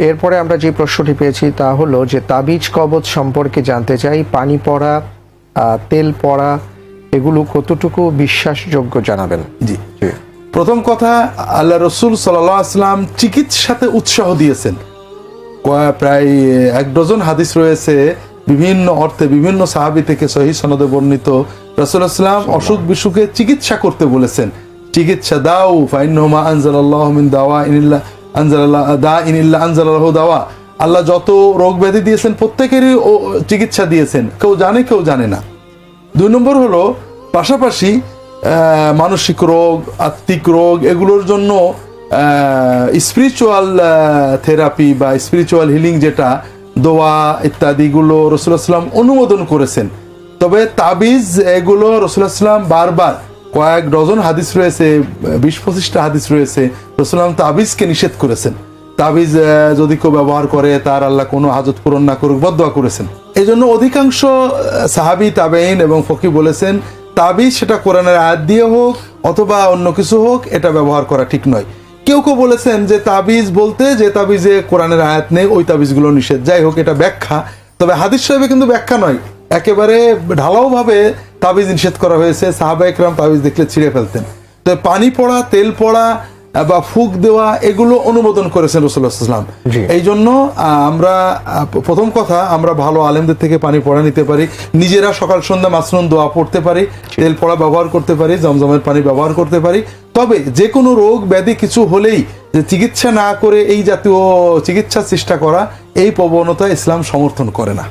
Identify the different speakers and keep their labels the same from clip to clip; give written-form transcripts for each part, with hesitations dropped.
Speaker 1: এরপরে আমরা যে প্রশ্নটি পেয়েছি তা হলো যে তাবিজ কবজ সম্পর্কে জানতে চাই, পানি পড়া, তেল পড়া এগুলো কতটুকু বিশ্বাসযোগ্য জানাবেন।
Speaker 2: জি, প্রথম কথা, আল্লাহ রসুল সাল্লাল্লাহু আলাইহি ওয়াসাল্লাম চিকিৎসাতে উৎসাহ দিয়েছেন। প্রায় 1 ডজন হাদিস রয়েছে বিভিন্ন অর্থে, বিভিন্ন সাহাবী থেকে সহিহ সনদে বর্ণিত। রাসূলুল্লাহ সাল্লাল্লাহু আলাইহি ওয়াসাল্লাম অসুখ বিসুখে চিকিৎসা করতে বলেছেন। চিকিৎসা দাও ফাইন্নাহু মা আনজালাল্লাহু মিন দাওয়াইন ইল্লা আনজালাল্লাহু দাওয়া। আল্লাহ যত রোগ ব্যাধি দিয়েছেন প্রত্যেকেরই চিকিৎসা দিয়েছেন, কেউ জানে কেউ জানে না। 2 নম্বর হলো পাশাপাশি মানসিক রোগ, আত্মিক রোগ এগুলোর জন্য স্পিরিচুয়াল থেরাপি বা স্পিরিচুয়াল হিলিং যেটা দোয়া ইত্যাদিগুলো রাসূলুল্লাহ সাল্লাল্লাহু আলাইহি ওয়াসাল্লাম অনুমোদন করেছেন। তবে তাবিজ এগুলো রাসূলুল্লাহ সাল্লাল্লাহু আলাইহি ওয়াসাল্লাম বারবার কয়েক ডজন হাদিস রয়েছে, 20-25টা হাদিস রয়েছে, রাসূলুল্লাহ সাল্লাল্লাহু আলাইহি ওয়াসাল্লাম তাবিজকে নিষেধ করেছেন। তাবিজ যদি কেউ ব্যবহার করে তার আল্লাহ কোনো হাজত পূরণ না করুক বদদোয়া করেছেন। এই জন্য অধিকাংশ সাহাবী, তাবেঈন এবং ফকি বলেছেন তাবিজ সেটা কোরআনের আয়াত দিয়ে হোক অথবা অন্য কিছু হোক এটা ব্যবহার করা ঠিক নয়। কেউ কেউ বলেছেন যে তাবিজ বলতে যে তাবিজে কোরআনের আয়াত নেই ওই তাবিজগুলো নিষেধ। যাই হোক, এটা ব্যাখ্যা, তবে হাদিস সাহেবে কিন্তু ব্যাখ্যা নয়, একেবারে ঢালাওভাবে তাবিজ নিষেধ করা হয়েছে। সাহাবা একরাম তাবিজ দেখলে ছিঁড়ে ফেলতেন। তো পানি পড়া, তেল পড়া বা ফুক দেওয়া এগুলো অনুমোদন করেছেন রাসূলুল্লাহ সাল্লাল্লাহু আলাইহি ওয়াসাল্লাম। এই জন্য আমরা প্রথম কথা আমরা ভালো আলেমদের থেকে পানি পড়া নিতে পারি, নিজেরা সকাল সন্ধ্যা মাসনুন দোয়া পড়তে পারি, তেল পড়া ব্যবহার করতে পারি, জমজমের পানি ব্যবহার করতে পারি। তবে যে কোনো রোগ ব্যাধি কিছু হলেই যে চিকিৎসা না করে এই জাতীয় চিকিৎসার চেষ্টা করা, এই প্রবণতা ইসলাম সমর্থন করে না।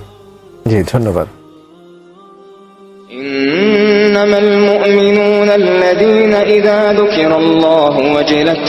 Speaker 1: জি, ধন্যবাদ।
Speaker 3: إنما المؤمنون الذين إذا ذكر الله وجلت